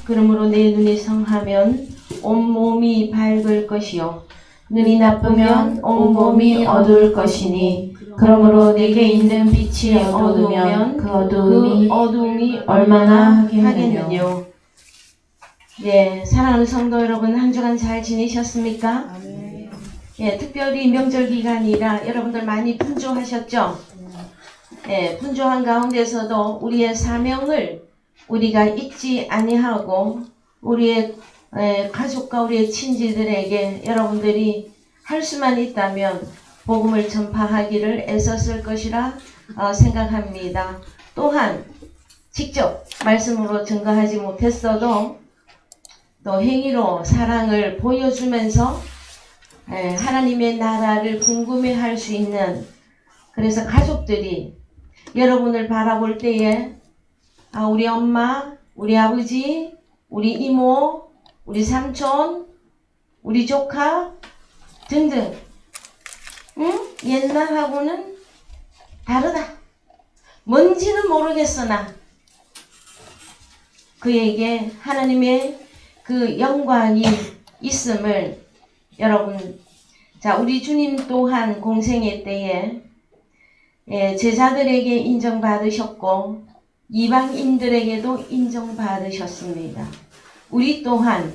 그러므로 내 눈이 성하면 온몸이 밝을 것이요 눈이 나쁘면 온몸이 어두울 것이니 그러므로 내게 있는 빛이 어두우면 그 어두움이 얼마나 하겠느뇨. 네, 사랑하는 성도 여러분, 한 주간 잘 지내셨습니까? 예, 특별히 명절 기간이라 여러분들 많이 분주하셨죠? 예, 분주한 가운데서도 우리의 사명을 우리가 잊지 아니하고 우리의 가족과 우리의 친지들에게 여러분들이 할 수만 있다면 복음을 전파하기를 애썼을 것이라 생각합니다. 또한 직접 말씀으로 증거하지 못했어도 또 행위로 사랑을 보여주면서 하나님의 나라를 궁금해할 수 있는, 그래서 가족들이 여러분을 바라볼 때에 우리 엄마, 우리 아버지, 우리 이모, 우리 삼촌, 우리 조카 등등 옛날하고는 다르다. 뭔지는 모르겠으나 그에게 하나님의 그 영광이 있음을 여러분, 자, 우리 주님 또한 공생애 때에 제자들에게 인정받으셨고 이방인들에게도 인정받으셨습니다. 우리 또한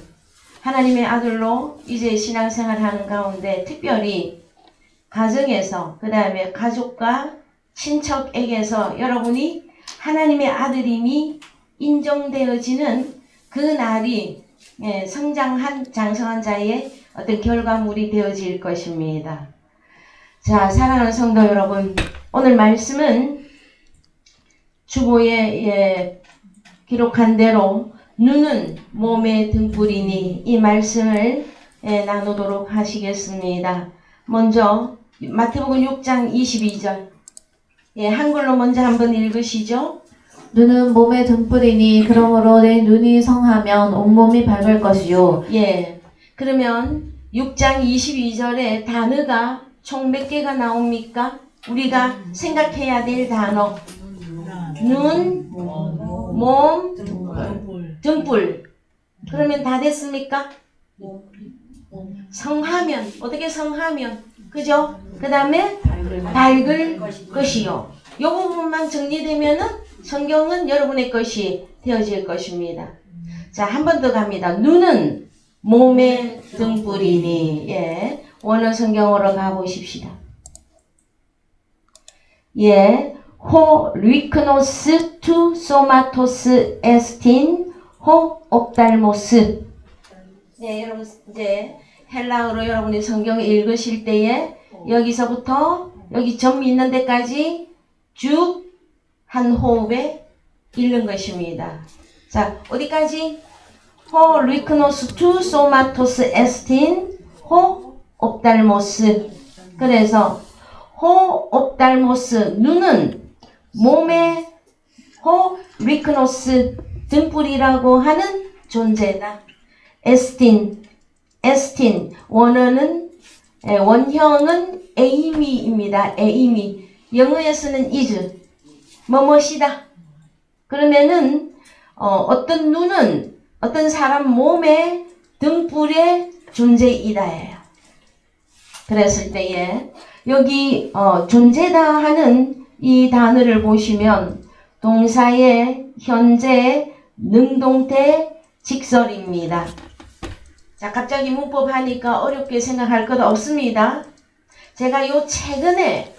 하나님의 아들로 이제 신앙생활하는 가운데 특별히 가정에서, 그 다음에 가족과 친척에게서 여러분이 하나님의 아들임이 인정되어지는 그 날이 성장한 장성한 자의 어떤 결과물이 되어질 것입니다. 자, 사랑하는 성도 여러분, 오늘 말씀은 주보에 기록한 대로 눈은 몸의 등불이니 이 말씀을 나누도록 하시겠습니다. 먼저 마태복음 6장 22절 한글로 먼저 한번 읽으시죠. 눈은 몸의 등불이니 그러므로 내 눈이 성하면 온몸이 밝을 것이요. 예. 그러면 6장 22절에 단어가 총 몇 개가 나옵니까? 우리가 생각해야 될 단어. 눈, 몸, 등불. 그러면 다 됐습니까? 성하면, 어떻게 성하면? 그죠? 그 다음에 밝을 것이요. 이 부분만 정리되면은 성경은 여러분의 것이 되어질 것입니다. 자, 한 번 더 갑니다. 눈은 몸의 등불이니. 예. 원어 성경으로 가보십시다. 예. 호 리크노스 투 소마토스 에스틴 호 옵달모스. 네, 여러분 이제 헬라어로 여러분이 성경을 읽으실 때에 여기서부터 여기 점 있는 데까지 쭉 한 호흡에 읽는 것입니다. 자, 어디까지? 호 리크노스 투 소마토스 에스틴 호 옵달모스. 그래서 호 옵달모스, 눈은 몸의 호 리크노스, 등불이라고 하는 존재다. 에스틴 원어는 원형은 에이미입니다. 에이미. 영어에서는 is 뭐뭐시다. 그러면은 어떤 눈은 어떤 사람 몸의 등불의 존재이다예요. 그랬을 때에 여기 존재다 하는 이 단어를 보시면 동사의 현재 능동태 직설입니다. 자, 갑자기 문법 하니까 어렵게 생각할 것 없습니다. 제가 요 최근에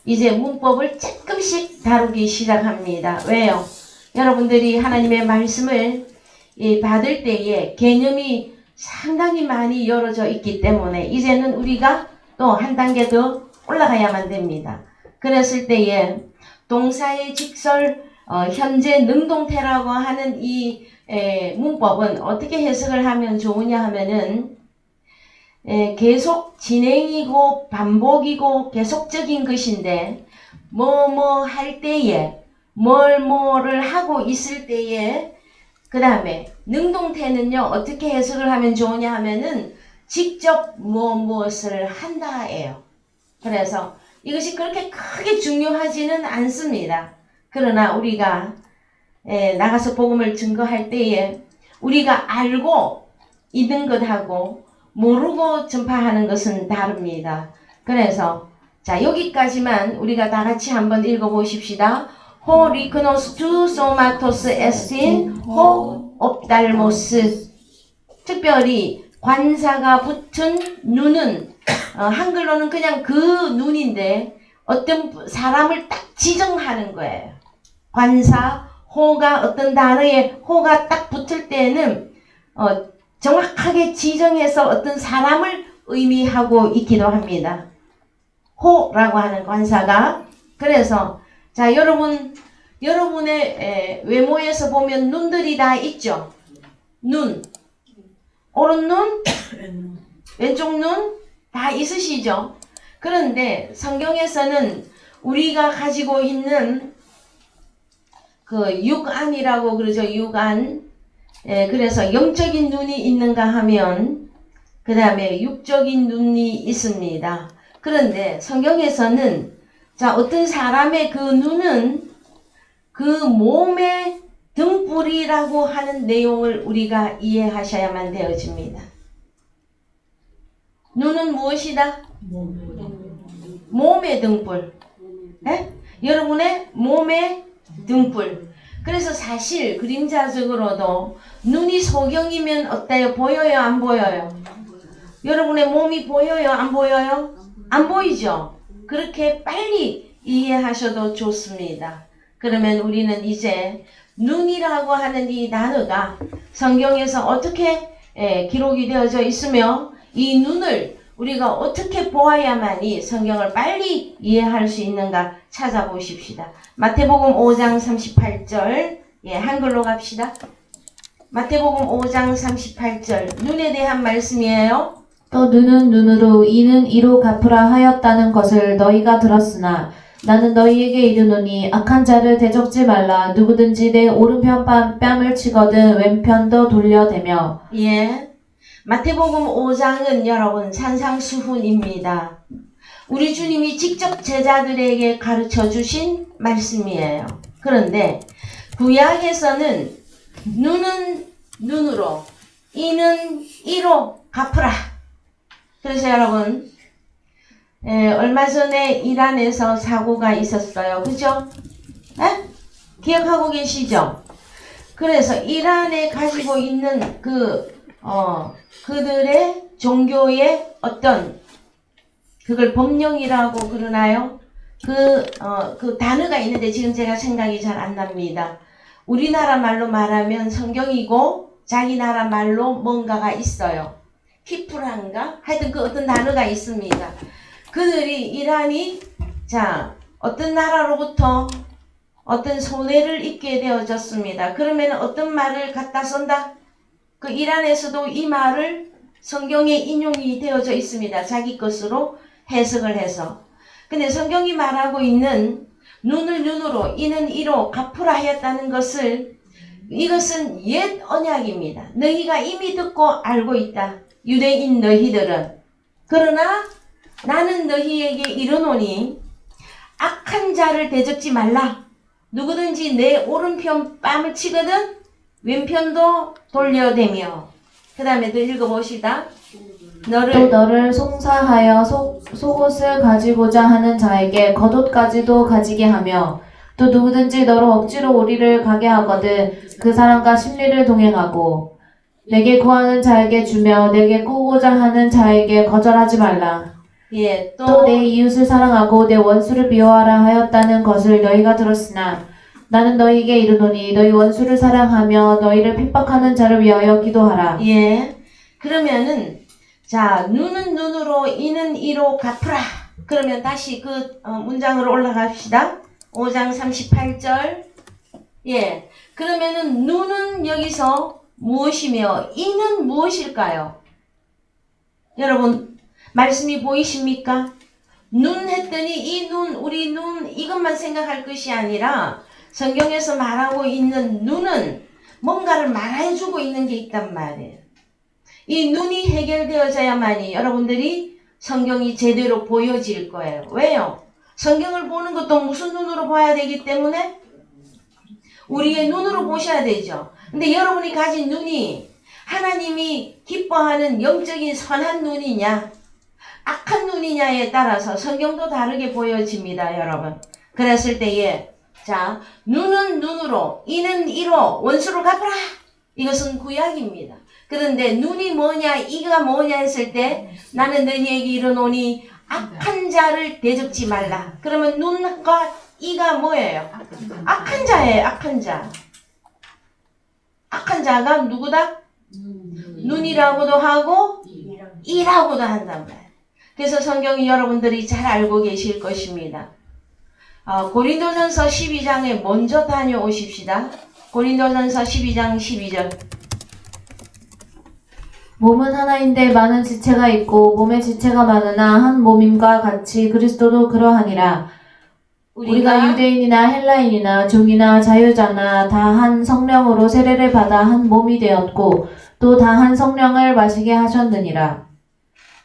이제 문법을 조금씩 다루기 시작합니다. 왜요? 여러분들이 하나님의 말씀을 받을 때에 개념이 상당히 많이 열어져 있기 때문에 이제는 우리가 또 한 단계 더 올라가야만 됩니다. 그랬을 때에 동사의 직설, 현재 능동태라고 하는 이 문법은 어떻게 해석을 하면 좋으냐 하면은 계속 진행이고 반복이고 계속적인 것인데 뭐뭐 할 때에 뭐를 하고 있을 때에 그 다음에 능동태는요 어떻게 해석을 하면 좋으냐 하면은 직접 무엇을 한다예요. 그래서 이것이 그렇게 크게 중요하지는 않습니다. 그러나 우리가 나가서 복음을 증거할 때에 우리가 알고 있는 것하고 모르고 전파하는 것은 다릅니다. 그래서 자 여기까지만 우리가 다 같이 한번 읽어보십시다. 호 리크노스 투 소마토스 에스틴 호 옵달모스. 특별히 관사가 붙은 눈은 한글로는 그냥 그 눈인데 어떤 사람을 딱 지정하는 거예요. 관사, 호가 어떤 단어에 호가 딱 붙을 때는 정확하게 지정해서 어떤 사람을 의미하고 있기도 합니다. 호라고 하는 관사가. 그래서 자 여러분의 외모에서 보면 눈들이 다 있죠. 눈, 오른 눈, 왼쪽 눈 다 있으시죠. 그런데 성경에서는 우리가 가지고 있는 그 육안이라고 그러죠. 육안. 그래서 영적인 눈이 있는가 하면 그 다음에 육적인 눈이 있습니다. 그런데 성경에서는 자 어떤 사람의 그 눈은 그 몸의 등불이라고 하는 내용을 우리가 이해하셔야만 되어집니다. 눈은 무엇이다? 몸의 등불. 네? 여러분의 몸의 등불. 그래서 사실 그림자적으로도 눈이 소경이면 어때요? 보여요? 안 보여요? 여러분의 몸이 보여요? 안 보여요? 안 보이죠? 그렇게 빨리 이해하셔도 좋습니다. 그러면 우리는 이제 눈이라고 하는 이 단어가 성경에서 어떻게 기록이 되어져 있으며 이 눈을 우리가 어떻게 보아야만이 성경을 빨리 이해할 수 있는가 찾아보십시다. 마태복음 5장 38절 한글로 갑시다. 마태복음 5장 38절 눈에 대한 말씀이에요. 또 눈은 눈으로 이는 이로 갚으라 하였다는 것을 너희가 들었으나 나는 너희에게 이르노니 악한 자를 대적지 말라. 누구든지 내 오른편 뺨을 치거든 왼편도 돌려대며. 예. 마태복음 5장은 여러분 산상수훈입니다. 우리 주님이 직접 제자들에게 가르쳐 주신 말씀이에요. 그런데 구약에서는 눈은 눈으로, 이는 이로 갚으라. 그래서 여러분 얼마 전에 이란에서 사고가 있었어요. 그죠? 기억하고 계시죠? 그래서 이란에 가지고 있는 그들의 종교의 어떤 그걸 법령이라고 그러나요? 그 단어가 있는데 지금 제가 생각이 잘 안 납니다. 우리나라 말로 말하면 성경이고 자기 나라 말로 뭔가가 있어요. 키프란가? 하여튼 그 어떤 단어가 있습니다. 그들이 이란이 자 어떤 나라로부터 어떤 손해를 입게 되어졌습니다. 그러면 어떤 말을 갖다 쓴다? 그 이란에서도 이 말을 성경에 인용이 되어져 있습니다. 자기 것으로 해석을 해서. 근데 성경이 말하고 있는 눈을 눈으로 이는 이로 갚으라 하였다는 것을 이것은 옛 언약입니다. 너희가 이미 듣고 알고 있다. 유대인 너희들은. 그러나 나는 너희에게 이르노니 악한 자를 대적지 말라. 누구든지 내 오른편 뺨을 치거든 왼편도 돌려대며. 그 다음에 또 읽어보시다. 또 너를 송사하여 속옷을 가지고자 하는 자에게 겉옷까지도 가지게 하며 또 누구든지 너로 억지로 우리를 가게 하거든 그 사람과 심리를 동행하고 내게 구하는 자에게 주며 내게 꾸고자 하는 자에게 거절하지 말라. 예, 또 내 이웃을 사랑하고 내 원수를 미워하라 하였다는 것을 너희가 들었으나 나는 너희에게 이르노니 너희 원수를 사랑하며 너희를 핍박하는 자를 위하여 기도하라. 예. 그러면은 자 눈은 눈으로 이는 이로 갚으라. 그러면 다시 그 문장으로 올라갑시다. 5장 38절. 예. 그러면은 눈은 여기서 무엇이며 이는 무엇일까요? 여러분 말씀이 보이십니까? 눈 했더니 이 눈, 우리 눈 이것만 생각할 것이 아니라 성경에서 말하고 있는 눈은 뭔가를 말해주고 있는 게 있단 말이에요. 이 눈이 해결되어져야만이 여러분들이 성경이 제대로 보여질 거예요. 왜요? 성경을 보는 것도 무슨 눈으로 봐야 되기 때문에 우리의 눈으로 보셔야 되죠. 근데 여러분이 가진 눈이 하나님이 기뻐하는 영적인 선한 눈이냐 악한 눈이냐에 따라서 성경도 다르게 보여집니다, 여러분. 그랬을 때에 자, 눈은 눈으로, 이는 이로 원수를 갚아라. 이것은 구약입니다. 그런데 눈이 뭐냐, 이가 뭐냐 했을 때 나는 너희에게 이르노니 악한 자를 대적지 말라. 그러면 눈과 이가 뭐예요? 악한 자예요, 악한 자. 악한 자가 누구다? 눈이라고도 하고 이라고도 한단 말이에요. 그래서 성경이 여러분들이 잘 알고 계실 것입니다. 고린도전서 12장에 먼저 다녀오십시다. 고린도전서 12장 12절. 몸은 하나인데 많은 지체가 있고 몸의 지체가 많으나 한 몸임과 같이 그리스도도 그러하니라. 우리가 유대인이나 헬라인이나 종이나 자유자나 다 한 성령으로 세례를 받아 한 몸이 되었고 또 다 한 성령을 마시게 하셨느니라.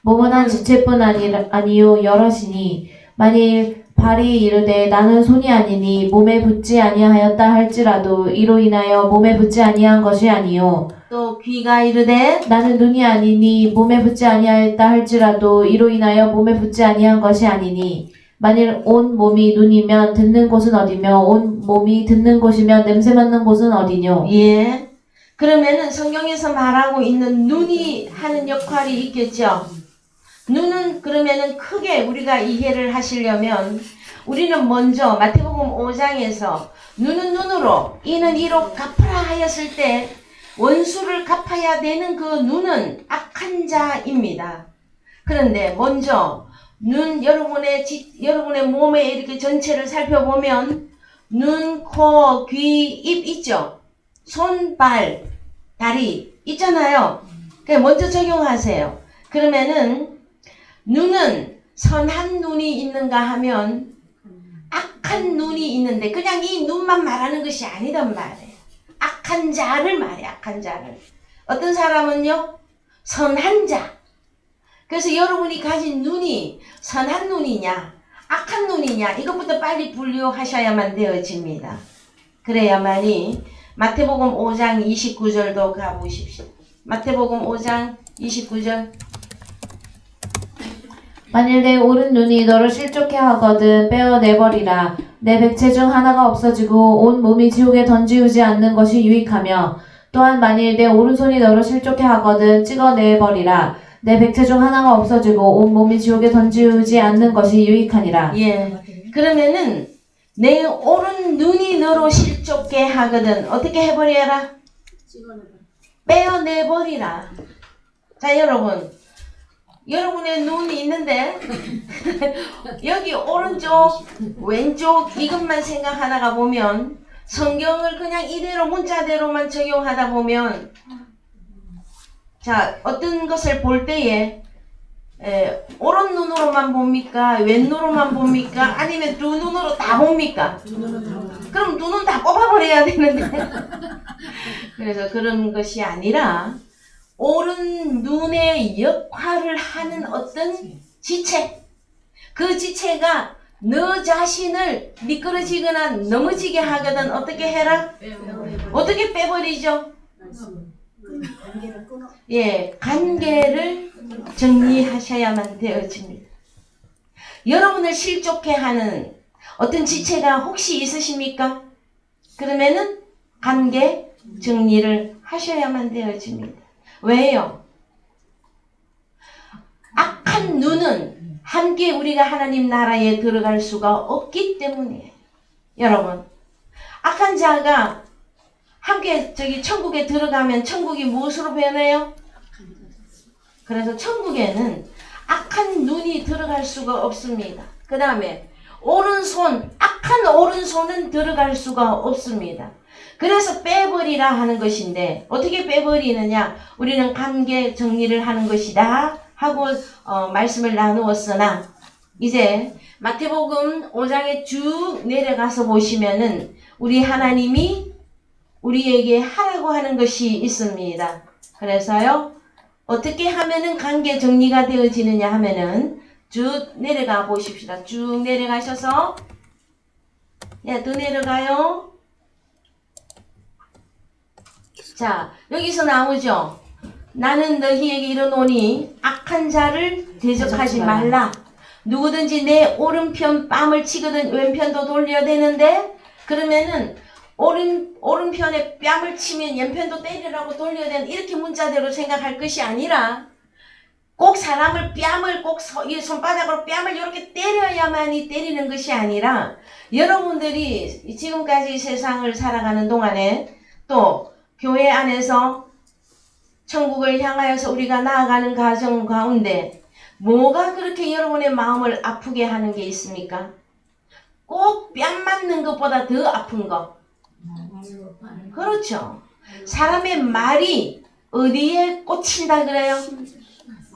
몸은 한 지체뿐 아니요 여럿이니 만일 발이 이르되 나는 손이 아니니 몸에 붙지 아니하였다 할지라도 이로 인하여 몸에 붙지 아니한 것이 아니요 또 귀가 이르되 나는 눈이 아니니 몸에 붙지 아니하였다 할지라도 이로 인하여 몸에 붙지 아니한 것이 아니니 만일 온 몸이 눈이면 듣는 곳은 어디며 온 몸이 듣는 곳이면 냄새 맡는 곳은 어디뇨. 예. 그러면은 성경에서 말하고 있는 눈이 하는 역할이 있겠죠. 눈은 그러면은 크게 우리가 이해를 하시려면 우리는 먼저 마태복음 5장에서 눈은 눈으로 이는 이로 갚으라 하였을 때 원수를 갚아야 되는 그 눈은 악한 자입니다. 그런데 먼저 눈 여러분의 몸에 이렇게 전체를 살펴보면 눈, 코, 귀, 입 있죠? 손, 발, 다리 있잖아요. 그냥 먼저 적용하세요. 그러면은 눈은 선한 눈이 있는가 하면 악한 눈이 있는데 그냥 이 눈만 말하는 것이 아니단 말이에요. 악한 자를 말해, 악한 자를. 어떤 사람은요, 선한 자. 그래서 여러분이 가진 눈이 선한 눈이냐, 악한 눈이냐, 이것부터 빨리 분류하셔야만 되어집니다. 그래야만이 마태복음 5장 29절도 가보십시오. 마태복음 5장 29절. 만일 내 오른 눈이 너를 실족해 하거든 빼어내버리라. 내 백체 중 하나가 없어지고 온 몸이 지옥에 던지우지 않는 것이 유익하며 또한 만일 내 오른손이 너를 실족해 하거든 찍어내버리라. 내 백체 중 하나가 없어지고 온 몸이 지옥에 던지우지 않는 것이 유익하니라. 예. 그러면은 내 오른 눈이 너로 실족해 하거든 어떻게 해버려라? 빼어내버리라. 자, 여러분의 눈이 있는데 여기 오른쪽 왼쪽 이것만 생각하다가 보면 성경을 그냥 이대로 문자대로만 적용하다 보면 자, 어떤 것을 볼 때에 오른 눈으로만 봅니까? 왼 눈으로만 봅니까? 아니면 두 눈으로 다 봅니까? 그럼 눈은 다 꼽아버려야 되는데 그래서 그런 것이 아니라 오른 눈의 역할을 하는 어떤 지체, 그 지체가 너 자신을 미끄러지거나 넘어지게 하거든 어떻게 해라? 어떻게 빼버리죠? 예, 관계를 정리하셔야만 되어집니다. 여러분을 실족해 하는 어떤 지체가 혹시 있으십니까? 그러면은 관계 정리를 하셔야만 되어집니다. 왜요? 악한 눈은 함께 우리가 하나님 나라에 들어갈 수가 없기 때문이에요. 여러분, 악한 자가 함께 천국에 들어가면 천국이 무엇으로 변해요? 그래서 천국에는 악한 눈이 들어갈 수가 없습니다. 그 다음에 악한 오른손은 들어갈 수가 없습니다. 그래서 빼버리라 하는 것인데 어떻게 빼버리느냐? 우리는 관계 정리를 하는 것이다 하고 말씀을 나누었으나 이제 마태복음 5장에 쭉 내려가서 보시면은 우리 하나님이 우리에게 하라고 하는 것이 있습니다. 그래서요 어떻게 하면은 관계 정리가 되어지느냐 하면은 쭉 내려가 보십시다. 쭉 내려가셔서 더 내려가요. 자, 여기서 나오죠. 나는 너희에게 이르노니 악한 자를 대적하지 말라. 누구든지 내 오른편 뺨을 치거든 왼편도 돌려야 되는데, 그러면은 오른편에 뺨을 치면 왼편도 때리라고 돌려야 되는, 이렇게 문자대로 생각할 것이 아니라 꼭 사람을 뺨을 이 손바닥으로 뺨을 이렇게 때려야만이 때리는 것이 아니라, 여러분들이 지금까지 세상을 살아가는 동안에 또 교회 안에서 천국을 향하여서 우리가 나아가는 과정 가운데 뭐가 그렇게 여러분의 마음을 아프게 하는 게 있습니까? 꼭 뺨 맞는 것보다 더 아픈 거. 그렇죠. 사람의 말이 어디에 꽂힌다 그래요?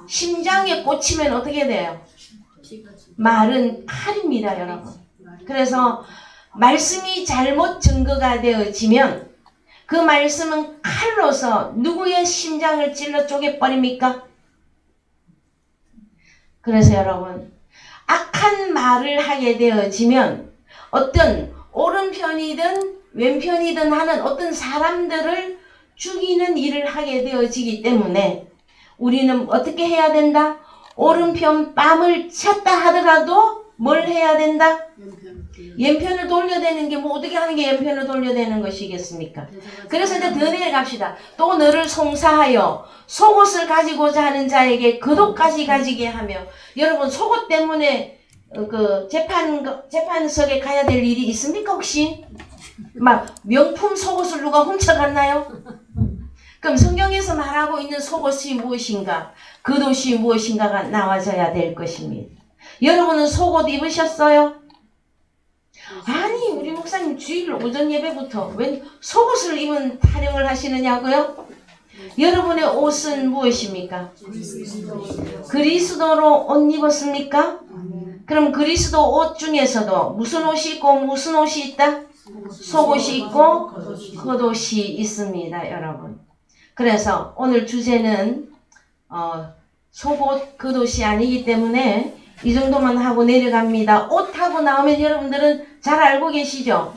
심장에 꽂히면 어떻게 돼요? 말은 칼입니다, 여러분. 그래서 말씀이 잘못 증거가 되어지면 그 말씀은 칼로서 누구의 심장을 찔러 쪼개버립니까? 그래서 여러분, 악한 말을 하게 되어지면 어떤 오른편이든 왼편이든 하는 어떤 사람들을 죽이는 일을 하게 되어지기 때문에 우리는 어떻게 해야 된다? 오른편 뺨을 쳤다 하더라도 뭘 해야 된다? 왼편을 돌려대는 게 뭐 어떻게 하는 게 왼편을 돌려대는 것이겠습니까? 그래서 이제 더 내려갑시다. 또 너를 송사하여 속옷을 가지고자 하는 자에게 겉옷까지 가지게 하며, 여러분 속옷 때문에 그 재판석에 가야 될 일이 있습니까 혹시? 막 명품 속옷을 누가 훔쳐갔나요? 그럼 성경에서 말하고 있는 속옷이 무엇인가? 겉옷이 무엇인가가 나와져야 될 것입니다. 여러분은 속옷 입으셨어요? 아니 우리 목사님 주일 오전 예배부터 웬 속옷을 입은 타령을 하시느냐고요? 여러분의 옷은 무엇입니까? 그리스도로 옷 입었습니까? 그럼 그리스도 옷 중에서도 무슨 옷이 있고 무슨 옷이 있다? 속옷이 있고 겉옷이 있습니다, 여러분. 그래서 오늘 주제는 속옷 겉옷이 아니기 때문에 이 정도만 하고 내려갑니다. 옷하고 나오면 여러분들은 잘 알고 계시죠?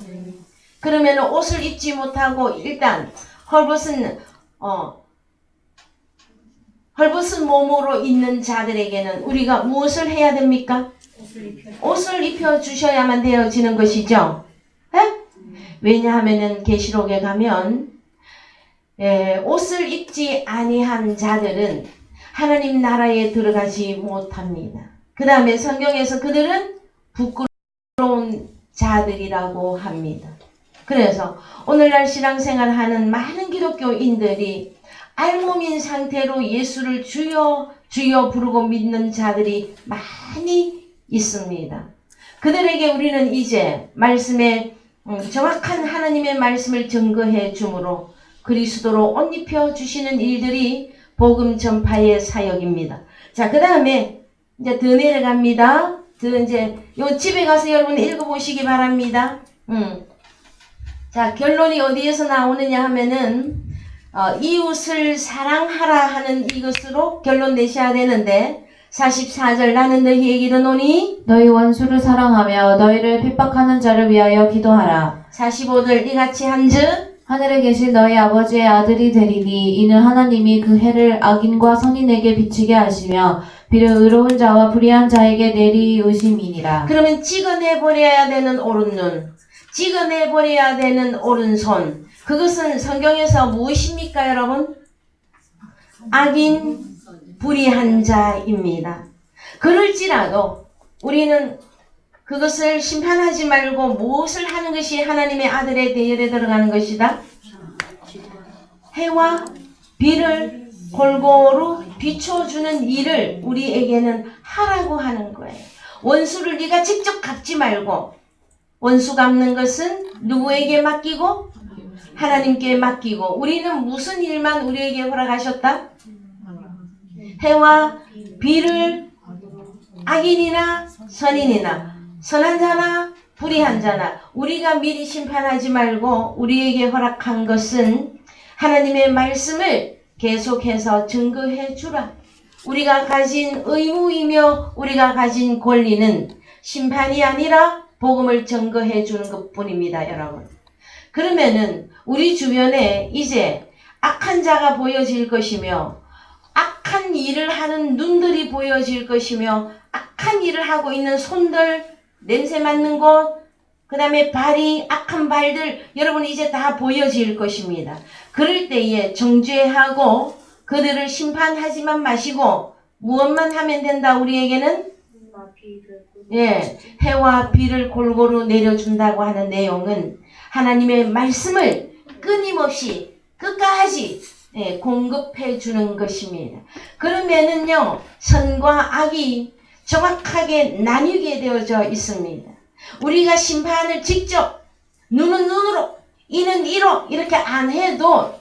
그러면 옷을 입지 못하고 일단 헐벗은 몸으로 있는 자들에게는 우리가 무엇을 해야 됩니까? 옷을 입혀 주셔야만 되어지는 것이죠. 에? 왜냐하면은 계시록에 가면 옷을 입지 아니한 자들은 하나님 나라에 들어가지 못합니다. 그 다음에 성경에서 그들은 부끄러운 자들이라고 합니다. 그래서 오늘날 신앙생활하는 많은 기독교인들이 알몸인 상태로 예수를 주여 주여 부르고 믿는 자들이 많이 있습니다. 그들에게 우리는 이제 말씀에 정확한 하나님의 말씀을 증거해 주므로 그리스도로 옷 입혀 주시는 일들이 복음 전파의 사역입니다. 자, 그 다음에 이제 더 내려갑니다. 이제 요 집에 가서 여러분 읽어보시기 바랍니다. 자, 결론이 어디에서 나오느냐 하면은 이웃을 사랑하라 하는 이것으로 결론 내셔야 되는데 44절 나는 너희에게 이르노니 너희 원수를 사랑하며 너희를 핍박하는 자를 위하여 기도하라. 45절 이같이 한즉 하늘에 계신 너희 아버지의 아들이 되리니 이는 하나님이 그 해를 악인과 선인에게 비치게 하시며 비를 의로운 자와 불의한 자에게 내리우심이니라. 그러면 찍어내버려야 되는 오른눈, 찍어내버려야 되는 오른손, 그것은 성경에서 무엇입니까 여러분? 악인 불의한 자입니다. 그럴지라도 우리는 그것을 심판하지 말고 무엇을 하는 것이 하나님의 아들의 대열에 들어가는 것이다? 해와 비를 골고루 비춰주는 일을 우리에게는 하라고 하는 거예요. 원수를 네가 직접 갚지 말고, 원수 갚는 것은 누구에게 맡기고? 하나님께 맡기고. 우리는 무슨 일만 우리에게 허락하셨다? 해와 비를 악인이나 선인이나 선한 자나 불의한 자나 우리가 미리 심판하지 말고 우리에게 허락한 것은 하나님의 말씀을 계속해서 증거해 주라. 우리가 가진 의무이며 우리가 가진 권리는 심판이 아니라 복음을 증거해 주는 것 뿐입니다, 여러분. 그러면은 우리 주변에 이제 악한 자가 보여질 것이며 악한 일을 하는 눈들이 보여질 것이며 악한 일을 하고 있는 손들, 냄새 맡는 곳, 그 다음에 발이 악한 발들 여러분 이제 다 보여질 것입니다. 그럴 때에 정죄하고 그들을 심판하지만 마시고 무엇만 하면 된다 우리에게는? 예, 해와 비를 골고루 내려준다고 하는 내용은 하나님의 말씀을 끊임없이 끝까지 공급해 주는 것입니다. 그러면은요 선과 악이 정확하게 나뉘게 되어져 있습니다. 우리가 심판을 직접 눈은 눈으로 이는 이로 이렇게 안 해도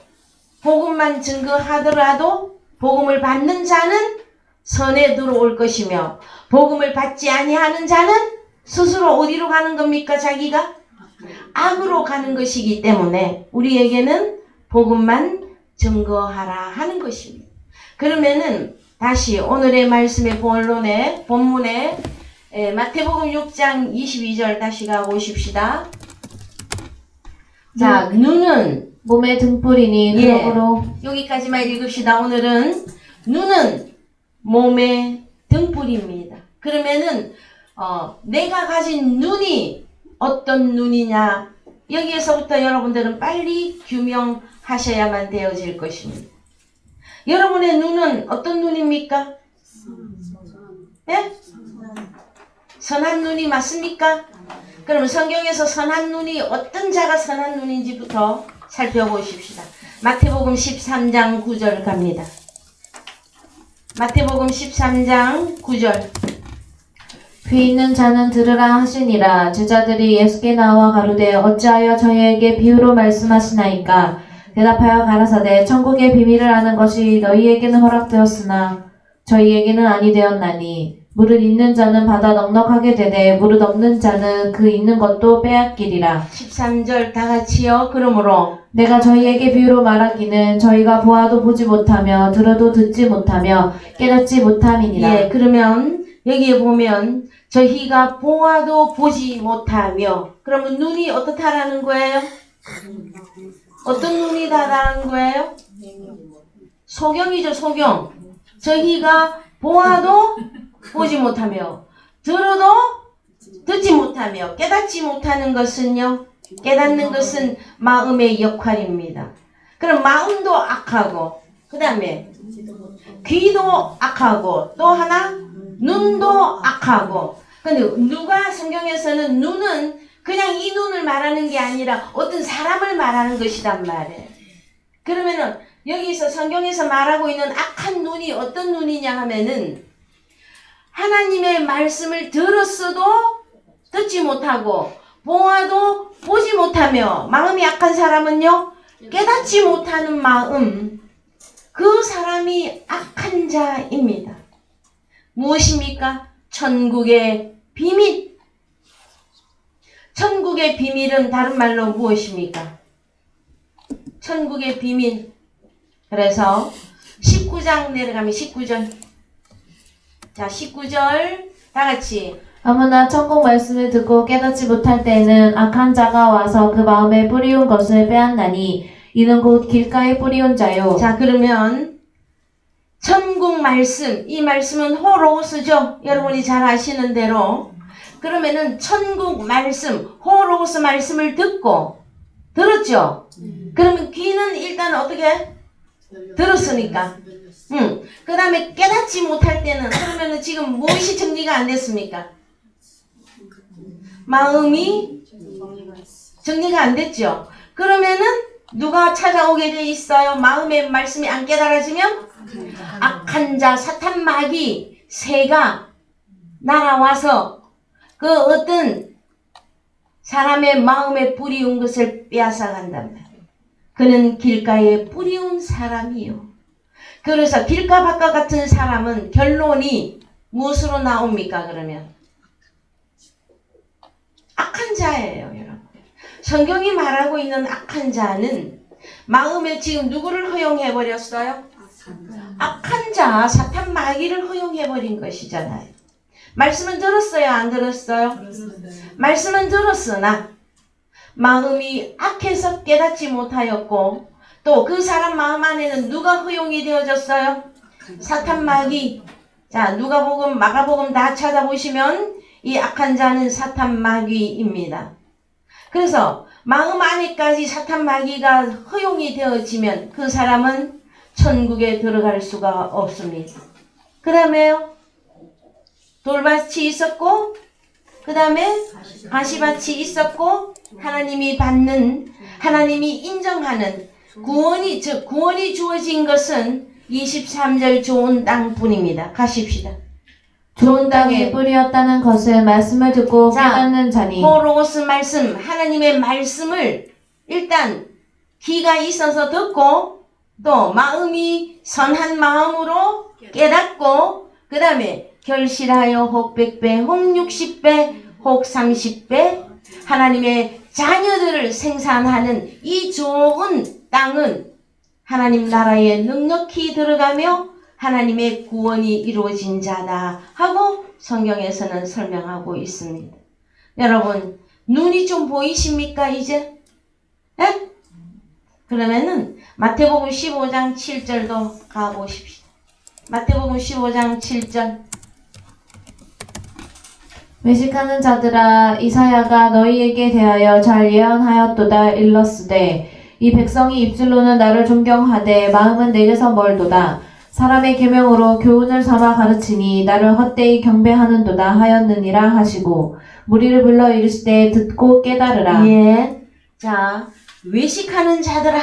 복음만 증거하더라도 복음을 받는 자는 선에 들어올 것이며 복음을 받지 아니하는 자는 스스로 어디로 가는 겁니까? 자기가 악으로 가는 것이기 때문에 우리에게는 복음만 증거하라 하는 것입니다. 그러면은 다시 오늘의 말씀의 본문에 마태복음 6장 22절 다시 가보십시다. 자, 눈은 몸의 등불이니 예. 그러므로 여기까지만 읽읍시다. 오늘은 눈은 몸의 등불입니다. 그러면은 내가 가진 눈이 어떤 눈이냐 여기에서부터 여러분들은 빨리 규명하셔야만 되어질 것입니다. 여러분의 눈은 어떤 눈입니까? 예? 선한 눈이 맞습니까? 그럼 성경에서 선한 눈이 어떤 자가 선한 눈인지부터 살펴보십시다. 마태복음 13장 9절 갑니다. 마태복음 13장 9절. 귀 있는 자는 들으라 하시니라. 제자들이 예수께 나와 가로되 어찌하여 저희에게 비유로 말씀하시나이까? 대답하여 가라사대 천국의 비밀을 아는 것이 너희에게는 허락되었으나 저희에게는 아니 되었나니 무릇 있는 자는 받아 넉넉하게 되되 무릇 없는 자는 그 있는 것도 빼앗기리라. 13절 다 같이요. 그러므로 내가 저희에게 비유로 말하기는 저희가 보아도 보지 못하며 들어도 듣지 못하며 깨닫지 못함이니라. 예, 그러면 여기에 보면 저희가 보아도 보지 못하며 그러면 눈이 어떻다라는 거예요? 어떤 눈이 다라는 거예요? 소경이죠, 소경. 저희가 보아도 보지 못하며 들어도 듣지 못하며 깨닫지 못하는 것은요. 깨닫는 것은 마음의 역할입니다. 그럼 마음도 악하고 그 다음에 귀도 악하고 또 하나 눈도 악하고. 근데 누가 성경에서는 눈은 그냥 이 눈을 말하는 게 아니라 어떤 사람을 말하는 것이란 말이에요. 그러면은 여기서 성경에서 말하고 있는 악한 눈이 어떤 눈이냐 하면은 하나님의 말씀을 들었어도 듣지 못하고 보아도 보지 못하며 마음이 악한 사람은요 깨닫지 못하는 마음, 그 사람이 악한 자입니다. 무엇입니까? 천국의 비밀. 천국의 비밀은 다른 말로 무엇입니까? 천국의 비밀. 그래서 19장 내려가면 19절. 자, 19절 다 같이. 아무나 천국 말씀을 듣고 깨닫지 못할 때에는 악한 자가 와서 그 마음에 뿌리운 것을 빼앗나니 이는 곧 길가에 뿌리운 자요. 자, 그러면 천국 말씀, 이 말씀은 호로스죠. 여러분이 잘 아시는 대로. 그러면은 천국 말씀, 호로스 말씀을 듣고 들었죠. 그러면 귀는 일단 어떻게 들었으니까. 그 다음에 깨닫지 못할 때는 그러면은 지금 무엇이 정리가 안 됐습니까? 마음이 정리가 안 됐죠. 그러면은 누가 찾아오게 돼 있어요? 마음의 말씀이 안 깨달아지면 악한 자, 사탄 마귀, 새가 날아와서 그 어떤 사람의 마음에 뿌리운 것을 빼앗아 간단 말이에요. 그는 길가에 뿌리운 사람이요. 그래서 길가 바깥 같은 사람은 결론이 무엇으로 나옵니까? 그러면 악한 자예요, 여러분. 성경이 말하고 있는 악한 자는 마음에 지금 누구를 허용해 버렸어요? 악한 자, 사탄 마귀를 허용해 버린 것이잖아요. 말씀은 들었어요, 안 들었어요? 말씀은 들었으나 마음이 악해서 깨닫지 못하였고 또 그 사람 마음 안에는 누가 허용이 되어졌어요? 사탄 마귀. 자, 누가복음, 마가복음 다 찾아보시면 이 악한 자는 사탄 마귀입니다. 그래서 마음 안에까지 사탄 마귀가 허용이 되어지면 그 사람은 천국에 들어갈 수가 없습니다. 그 다음에요, 돌밭이 있었고, 그 다음에 가시밭이 있었고, 하나님이 받는, 하나님이 인정하는 구원이, 즉 구원이 주어진 것은 23절 좋은 땅뿐입니다. 가십시다. 좋은 땅에 뿌리였다는 것은 말씀을 듣고 자, 깨닫는 자니 호로고스 말씀, 하나님의 말씀을 일단 귀가 있어서 듣고 또 마음이 선한 마음으로 깨닫고 그 다음에 결실하여 혹 100배, 혹 60배, 혹 30배 하나님의 자녀들을 생산하는 이 좋은 땅은 하나님 나라에 넉넉히 들어가며 하나님의 구원이 이루어진 자다 하고 성경에서는 설명하고 있습니다. 여러분, 눈이 좀 보이십니까 이제? 에? 그러면은 마태복음 15장 7절도 가보십시다. 마태복음 15장 7절. 외식하는 자들아, 이사야가 너희에게 대하여 잘 예언하였도다. 일렀으되 이 백성이 입술로는 나를 존경하되 마음은 내게서 멀도다. 사람의 계명으로 교훈을 삼아 가르치니 나를 헛되이 경배하는도다 하였느니라 하시고 무리를 불러 이르시되 듣고 깨달으라. 예. 자, 외식하는 자들아.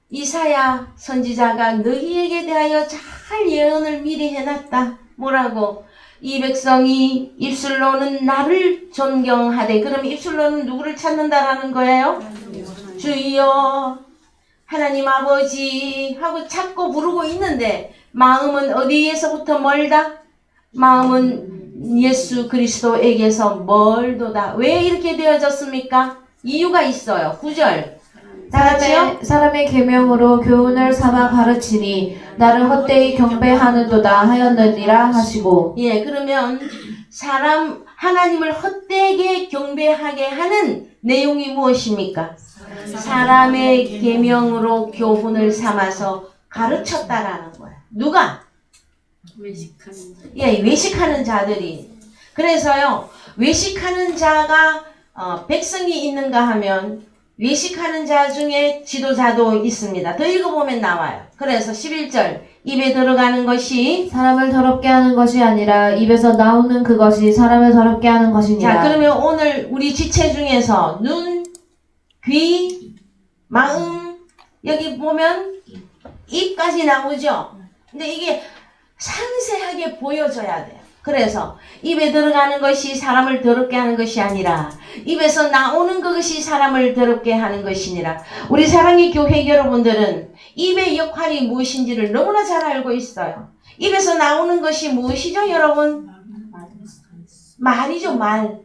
이사야 선지자가 너희에게 대하여 잘 예언을 미리 해놨다. 뭐라고? 이 백성이 입술로는 나를 존경하되, 그럼 입술로는 누구를 찾는다라는 거예요? 주여 하나님 아버지 하고 찾고 부르고 있는데 마음은 어디에서부터 멀다? 마음은 예수 그리스도에게서 멀도다. 왜 이렇게 되어졌습니까? 이유가 있어요. 9절 다 같이요? 사람의 계명으로 교훈을 삼아 가르치니 나를 헛되이 경배하는도다 하였느니라 하시고. 예, 그러면 하나님을 헛되게 경배하게 하는 내용이 무엇입니까? 사람의 계명으로 교훈을 삼아서 가르쳤다라는 거야. 누가? 외식하는 자. 예, 외식하는 자들이. 그래서요, 외식하는 자가 백성이 있는가 하면 외식하는 자 중에 지도자도 있습니다. 더 읽어보면 나와요. 그래서 11절 입에 들어가는 것이 사람을 더럽게 하는 것이 아니라 입에서 나오는 그것이 사람을 더럽게 하는 것이니라. 자, 그러면 오늘 우리 지체 중에서 눈, 귀, 마음, 여기 보면 입까지 나오죠. 근데 이게 상세하게 보여줘야 돼요. 그래서 입에 들어가는 것이 사람을 더럽게 하는 것이 아니라 입에서 나오는 그것이 사람을 더럽게 하는 것이니라. 우리 사랑의 교회 여러분들은 입의 역할이 무엇인지를 너무나 잘 알고 있어요. 입에서 나오는 것이 무엇이죠, 여러분? 말이죠, 말.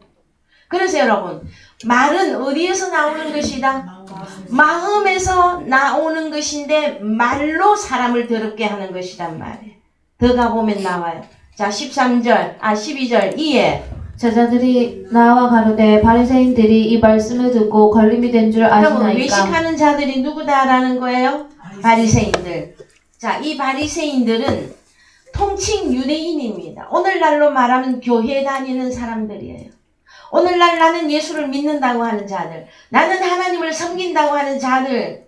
그래서 여러분, 말은 어디에서 나오는 것이다? 마음에서 나오는 것인데 말로 사람을 더럽게 하는 것이란 말이에요. 더 가보면 나와요. 자, 12절 이에 제자들이 나와 가로되 바리새인들이 이 말씀을 듣고 걸림이 된 줄 그러면 아시나이까. 외식하는 자들이 누구다라는 거예요? 바리새인들. 자, 이 바리새인들은 통칭 유대인입니다. 오늘날로 말하면 교회 다니는 사람들이에요. 오늘날 나는 예수를 믿는다고 하는 자들, 나는 하나님을 섬긴다고 하는 자들,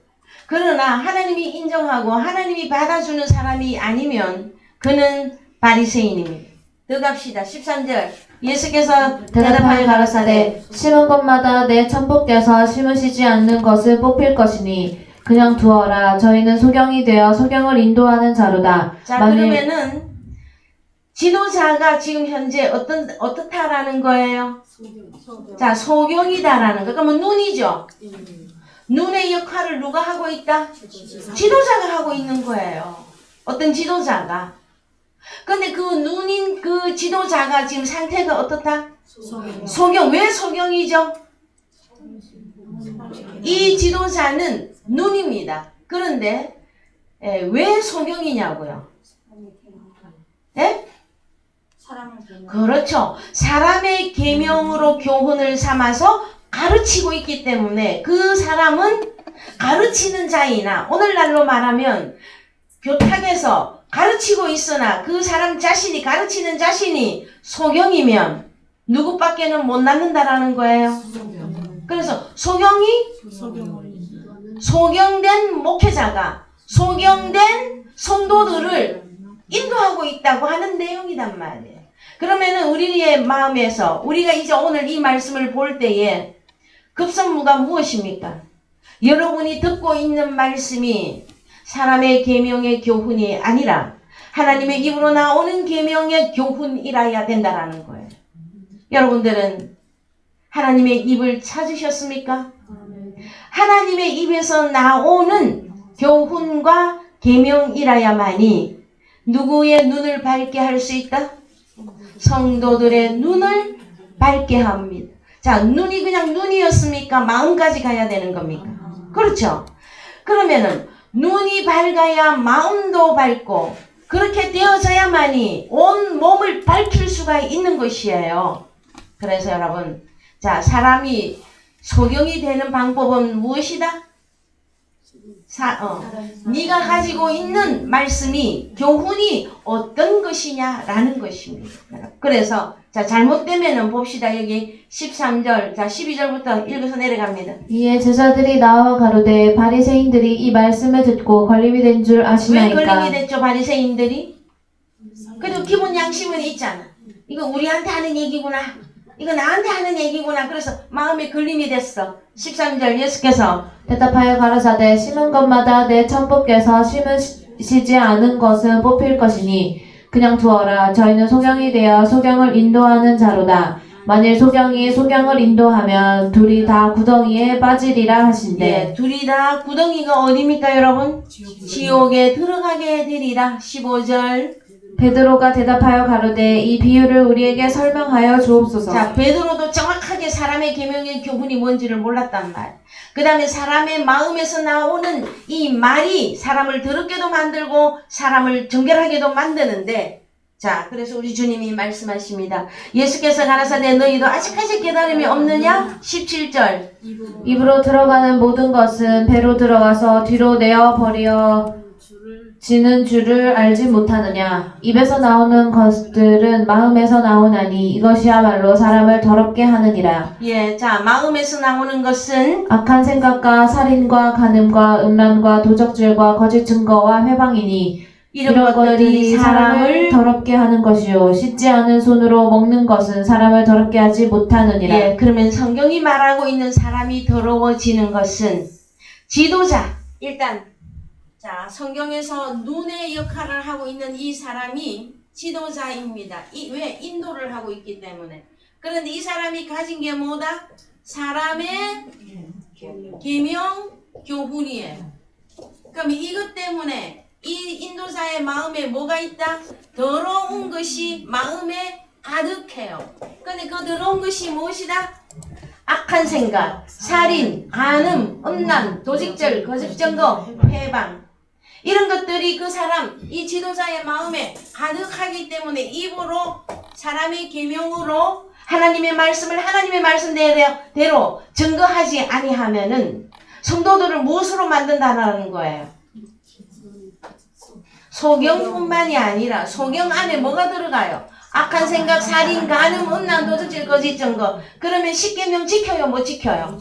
그러나 하나님이 인정하고 하나님이 받아주는 사람이 아니면 그는 바리새인입니다. 더 갑시다. 13절 예수께서 대답하여 가라사대 심은 곳마다 내 천부께서 심으시지 않는 것을 뽑힐 것이니 그냥 두어라. 저희는 소경이 되어 소경을 인도하는 자로다. 자, 그러면은 지도자가 지금 현재 어떻다라는 거예요? 자, 소경이다라는 거. 그러면 눈이죠. 눈의 역할을 누가 하고 있다? 지도자가 하고 있는 거예요. 어떤 지도자가. 근데 그 눈인 그 지도자가 지금 상태가 어떻다? 소경. 왜 소경이죠? 이 지도자는 눈입니다. 그런데 왜 소경이냐고요? 예? 그렇죠. 사람의 계명으로 교훈을 삼아서 가르치고 있기 때문에 그 사람은 가르치는 자이나 오늘날로 말하면 교탁에서 가르치고 있으나 그 사람 자신이 가르치는 자신이 소경이면 누구밖에는 못 낳는다라는 거예요. 그래서 소경된 목회자가 소경된 성도들을 인도하고 있다고 하는 내용이란 말이에요. 그러면은 우리의 마음에서 우리가 이제 오늘 이 말씀을 볼 때에 급선무가 무엇입니까? 여러분이 듣고 있는 말씀이 사람의 계명의 교훈이 아니라 하나님의 입으로 나오는 계명의 교훈이라야 된다라는 거예요. 여러분들은 하나님의 입을 찾으셨습니까? 하나님의 입에서 나오는 교훈과 계명이라야만이 누구의 눈을 밝게 할 수 있다? 성도들의 눈을 밝게 합니다. 자, 눈이 그냥 눈이었습니까? 마음까지 가야 되는 겁니까? 그렇죠? 그러면은 눈이 밝아야 마음도 밝고 그렇게 되어져야만이 온 몸을 밝힐 수가 있는 것이에요. 그래서 여러분, 자, 사람이 소경이 되는 방법은 무엇이다? 네가 가지고 있는 말씀이 교훈이 어떤 것이냐라는 것입니다. 그래서 자, 잘못되면은 봅시다. 여기 13절, 자 12절부터 읽어서 내려갑니다. 이에 제자들이 나와 가로되 바리새인들이 이 말씀을 듣고 걸림이 된 줄 왜 아시나이까. 걸림이 됐죠, 바리새인들이? 그래도 기본 양심은 있잖아. 이거 우리한테 하는 얘기구나. 이거 나한테 하는 얘기구나. 그래서 마음에 걸림이 됐어. 13절 예수께서 대답하여 가라사대 심은 것마다 내 천부께서 심으시지 않은 것은 뽑힐 것이니 그냥 두어라. 저희는 소경이 되어 소경을 인도하는 자로다. 만일 소경이 소경을 인도하면 둘이 다 구덩이에 빠지리라 하신대. 예, 둘이 다 구덩이가 어디입니까 여러분? 지옥에 들어가게 되리라. 15절. 베드로가 대답하여 가로되 이 비유를 우리에게 설명하여 주옵소서. 자, 베드로도 정확하게 사람의 계명의 교훈이 뭔지를 몰랐단 말. 그 다음에 사람의 마음에서 나오는 이 말이 사람을 더럽게도 만들고 사람을 정결하게도 만드는데, 자, 그래서 우리 주님이 말씀하십니다. 예수께서 가라사대 너희도 아직까지 깨달음이 없느냐? 17절. 입으로 들어가는 모든 것은 배로 들어가서 뒤로 내어 버려 지는 줄을 알지 못하느냐. 입에서 나오는 것들은 마음에서 나오나니 이것이야말로 사람을 더럽게 하느니라. 예, 자, 마음에서 나오는 것은 악한 생각과 살인과 간음과 음란과 도적질과 거짓 증거와 회방이니 이런 것들이 사람을 더럽게 하는 것이요 씻지 않은 손으로 먹는 것은 사람을 더럽게 하지 못하느니라. 예, 그러면 성경이 말하고 있는 사람이 더러워지는 것은 지도자, 일단 자, 성경에서 눈의 역할을 하고 있는 이 사람이 지도자입니다. 왜? 인도를 하고 있기 때문에. 그런데 이 사람이 가진 게 뭐다? 사람의 계명 교훈이에요. 그럼 이것 때문에 이 인도자의 마음에 뭐가 있다? 더러운 것이 마음에 가득해요. 근데 그 더러운 것이 무엇이다? 악한 생각, 살인, 간음, 음란, 도직질, 거짓 증거, 회방. 이런 것들이 그 사람, 이 지도자의 마음에 가득하기 때문에 입으로 사람의 계명으로 하나님의 말씀을 하나님의 말씀대로 증거하지 아니하면은 성도들을 무엇으로 만든다는 거예요? 소경뿐만이 아니라 소경 안에 뭐가 들어가요? 악한 생각, 살인, 간음, 음란, 도둑질, 거짓 증거. 그러면 십계명 지켜요, 못 지켜요?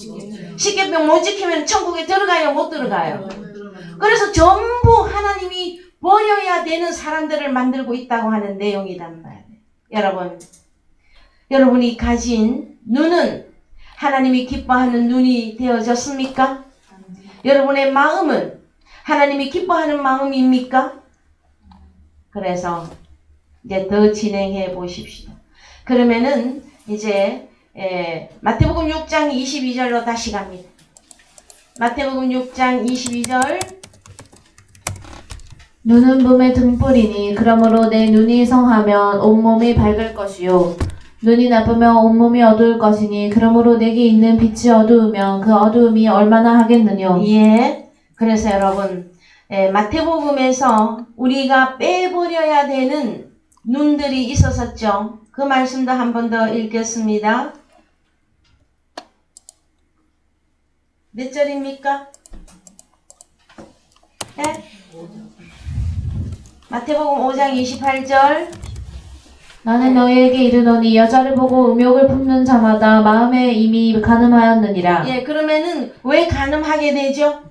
십계명 못 지키면 천국에 들어가요, 못 들어가요? 그래서 전부 하나님이 버려야 되는 사람들을 만들고 있다고 하는 내용이란 말이에요. 여러분이 가진 눈은 하나님이 기뻐하는 눈이 되어졌습니까? 여러분의 마음은 하나님이 기뻐하는 마음입니까? 그래서 이제 더 진행해 보십시오. 그러면은 이제 마태복음 6장 22절로 다시 갑니다. 마태복음 6장 22절. 눈은 몸의 등불이니 그러므로 내 눈이 성하면 온몸이 밝을 것이요 눈이 나쁘면 온몸이 어두울 것이니 그러므로 내게 있는 빛이 어두우면 그 어두움이 얼마나 하겠느냐. 예. 그래서 여러분 마태복음에서 우리가 빼버려야 되는 눈들이 있었었죠. 그 말씀도 한 번 더 읽겠습니다. 몇 절입니까? 네? 마태복음 5장 28절. 나는 너희에게 이르노니 여자를 보고 음욕을 품는 자마다 마음에 이미 간음하였느니라. 예, 그러면은 왜 간음하게 되죠?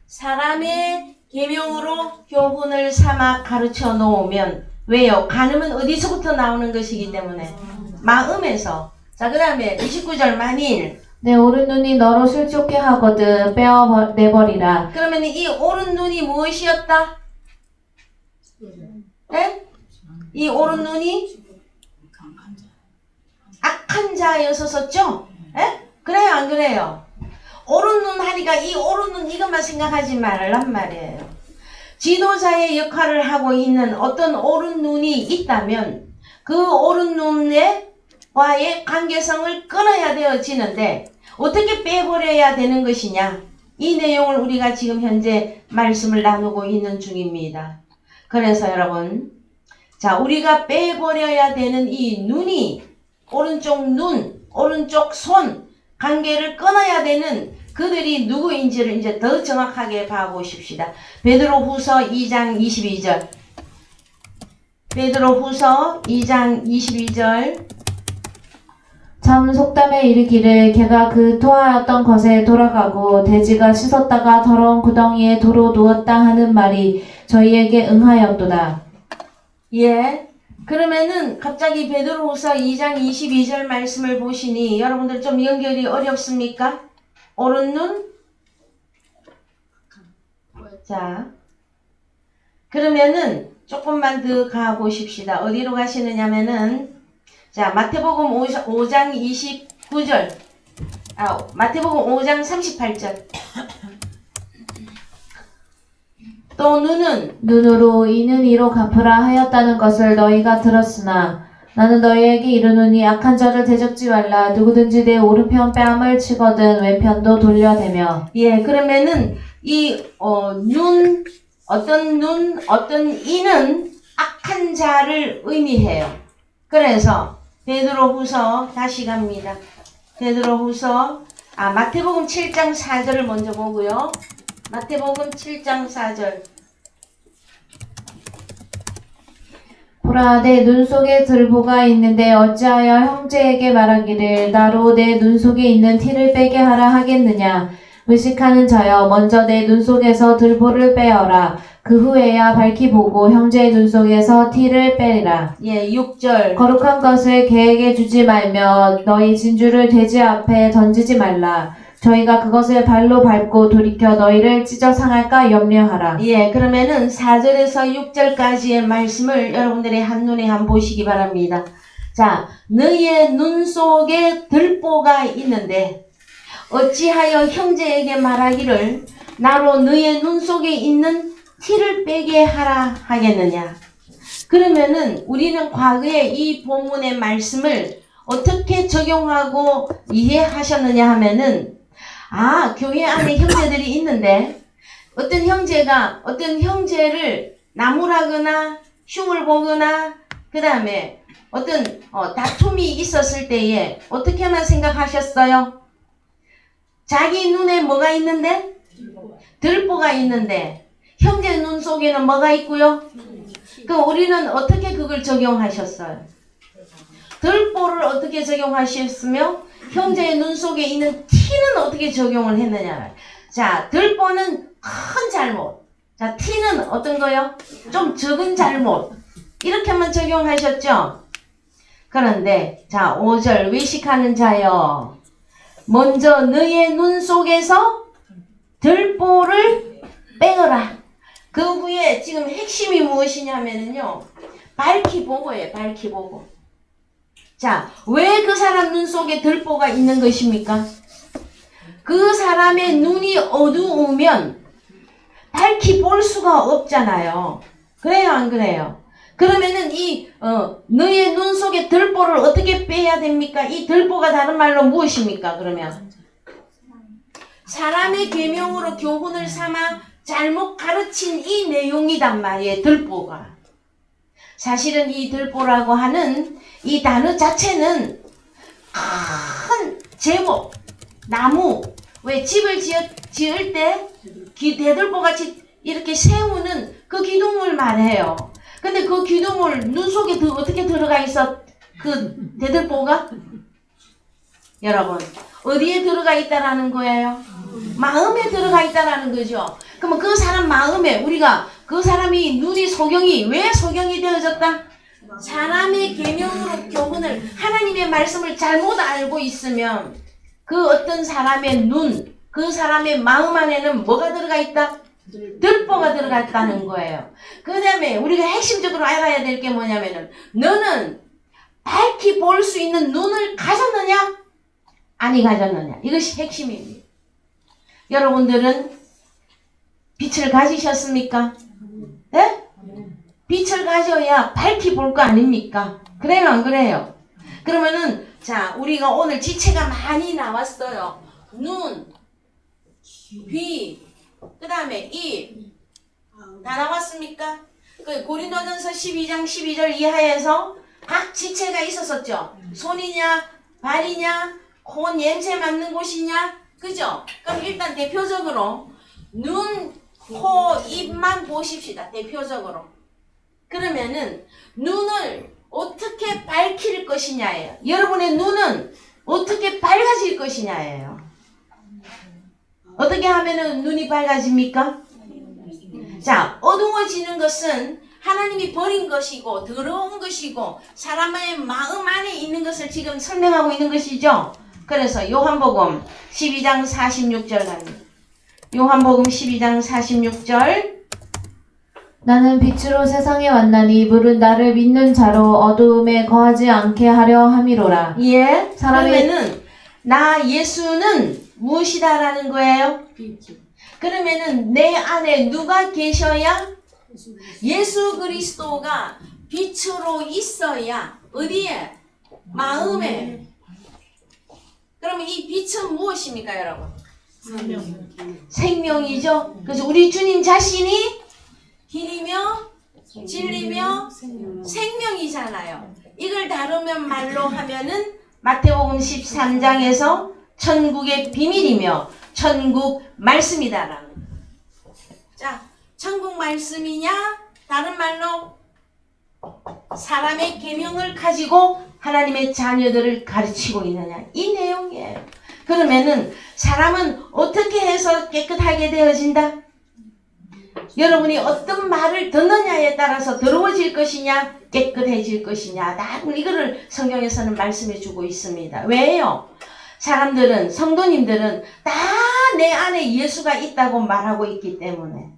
사람의 계명으로 교훈을 삼아 가르쳐 놓으면 왜요? 간음은 어디서부터 나오는 것이기 때문에 마음에서. 자, 그 다음에 29절 만일. 내 오른 눈이 너로 실족게 하거든 내버리라. 그러면 이 오른 눈이 무엇이었다? 네? 이 오른 눈이 악한 자였었죠? 예? 그래요, 안 그래요? 오른 눈 하니까 이 오른 눈 이것만 생각하지 말란 말이에요. 지도자의 역할을 하고 있는 어떤 오른 눈이 있다면 그 오른 눈과의 관계성을 끊어야 되어지는데 어떻게 빼버려야 되는 것이냐? 이 내용을 우리가 지금 현재 말씀을 나누고 있는 중입니다. 그래서 여러분, 자, 우리가 빼버려야 되는 이 눈이 오른쪽 눈, 오른쪽 손 관계를 끊어야 되는 그들이 누구인지를 이제 더 정확하게 봐보십시다. 베드로후서 2장 22절. 베드로후서 2장 22절. 참 속담에 이르기를 개가 그 토하였던 것에 돌아가고 돼지가 씻었다가 더러운 구덩이에 도로 누웠다 하는 말이 저희에게 응하였도다. 예. 그러면은 갑자기 베드로후서 2장 22절 말씀을 보시니 여러분들 좀 연결이 어렵습니까? 오른 눈? 자, 그러면은 조금만 더 가보십시다. 어디로 가시느냐면은 자, 마태복음 5장 29절. 마태복음 5장 38절. 또 눈으로 이는 이로 갚으라 하였다는 것을 너희가 들었으나 나는 너희에게 이르노니 악한 자를 대적지 말라. 누구든지 내 오른편 뺨을 치거든 왼편도 돌려대며. 예, 그러면은 이 어떤 이는 악한 자를 의미해요. 그래서 베드로후서 다시 갑니다. 베드로후서 마태복음 7장 4절을 먼저 보고요. 마태복음 7장 4절. 보라 내 눈 속에 들보가 있는데 어찌하여 형제에게 말하기를 나로 내 눈 속에 있는 티를 빼게 하라 하겠느냐. 의식하는 자여 먼저 내 눈 속에서 들보를 빼어라. 그 후에야 밝히 보고 형제의 눈 속에서 티를 빼리라. 예, 6절. 거룩한 것을 개에게 주지 말며 너희 진주를 돼지 앞에 던지지 말라. 저희가 그것을 발로 밟고 돌이켜 너희를 찢어 상할까 염려하라. 예, 그러면은 4절에서 6절까지의 말씀을 여러분들이 한눈에 한번 보시기 바랍니다. 자, 너희의 눈 속에 들보가 있는데 어찌하여 형제에게 말하기를 나로 너희의 눈 속에 있는 티를 빼게 하라 하겠느냐. 그러면은 우리는 과거에 이 본문의 말씀을 어떻게 적용하고 이해하셨느냐 하면은 교회 안에 형제들이 있는데 어떤 형제가 어떤 형제를 나무라거나 흉을 보거나 그 다음에 어떤 다툼이 있었을 때에 어떻게만 생각하셨어요? 자기 눈에 뭐가 있는데? 들보가 있는데 형제 눈 속에는 뭐가 있고요? 그럼 우리는 어떻게 그걸 적용하셨어요? 들보를 어떻게 적용하셨으며 형제의 눈 속에 있는 티는 어떻게 적용을 했느냐. 자, 들보는 큰 잘못. 자, 티는 어떤 거요? 좀 적은 잘못. 이렇게만 적용하셨죠? 그런데 자, 5절 외식하는 자여 먼저 너의 눈 속에서 들보를 빼어라. 그 후에 지금 핵심이 무엇이냐면요. 밝히 보고예요. 밝히 보고. 자, 왜 그 사람 눈 속에 들보가 있는 것입니까? 그 사람의 눈이 어두우면 밝히 볼 수가 없잖아요. 그래요, 안 그래요? 그러면은 너의 눈 속에 들보를 어떻게 빼야 됩니까? 이 들보가 다른 말로 무엇입니까? 그러면 사람의 계명으로 교훈을 삼아 잘못 가르친 이 내용이단 말이에요. 들보가. 사실은 이 들보라고 하는 이 단어 자체는 큰 제목, 나무, 왜 집을 지을 때 대들보같이 이렇게 세우는 그 기둥을 말해요. 근데 그 기둥을 눈 속에 어떻게 들어가 있어? 그 대들보가? 여러분, 어디에 들어가 있다라는 거예요? 마음에 들어가 있다라는 거죠. 그러면 그 사람 마음에 우리가 그 사람이 눈이 소경이 왜 소경이 되어졌다? 사람의 계명으로 교훈을 하나님의 말씀을 잘못 알고 있으면 그 어떤 사람의 눈, 그 사람의 마음 안에는 뭐가 들어가 있다? 들보가 들어가 있다는 거예요. 그 다음에 우리가 핵심적으로 알아야 될 게 뭐냐면은 너는 밝히 볼 수 있는 눈을 가졌느냐? 아니 가졌느냐? 이것이 핵심입니다. 여러분들은 빛을 가지셨습니까? 네? 빛을 가져야 밝히 볼 거 아닙니까? 그래요, 안 그래요? 그러면은, 자, 우리가 오늘 지체가 많이 나왔어요. 눈, 귀, 그 다음에 입. 다 나왔습니까? 그 고린도전서 12장 12절 이하에서 각 지체가 있었었죠. 손이냐, 발이냐, 코 냄새 맡는 곳이냐, 그죠? 그럼 일단 대표적으로 눈, 코, 입만 보십시다. 대표적으로. 그러면은 눈을 어떻게 밝힐 것이냐예요. 여러분의 눈은 어떻게 밝아질 것이냐예요. 어떻게 하면은 눈이 밝아집니까? 자, 어두워지는 것은 하나님이 버린 것이고 더러운 것이고 사람의 마음 안에 있는 것을 지금 설명하고 있는 것이죠. 그래서 요한복음 12장 46절 갑니다. 요한복음 12장 46절 나는 빛으로 세상에 왔나니 물은 나를 믿는 자로 어두움에 거하지 않게 하려 함이로라. 예. 사람이- 그러면은 나 예수는 무엇이다라는 거예요? 빛이. 그러면은 내 안에 누가 계셔야? 예수 그리스도가 빛으로 있어야 어디에? 마음에. 그러면 이 빛은 무엇입니까, 여러분? 생명이죠. 그래서 우리 주님 자신이 길이며 진리며 생명이잖아요. 이걸 다루면 말로 하면은 마태복음 13장에서 천국의 비밀이며 천국 말씀이다라는 거예요. 자, 천국 말씀이냐? 다른 말로 사람의 계명을 가지고 하나님의 자녀들을 가르치고 있느냐? 이 내용이에요. 그러면은 사람은 어떻게 해서 깨끗하게 되어진다? 여러분이 어떤 말을 듣느냐에 따라서 더러워질 것이냐, 깨끗해질 것이냐, 다 이거를 성경에서는 말씀해 주고 있습니다. 왜요? 사람들은, 성도님들은 다 내 안에 예수가 있다고 말하고 있기 때문에.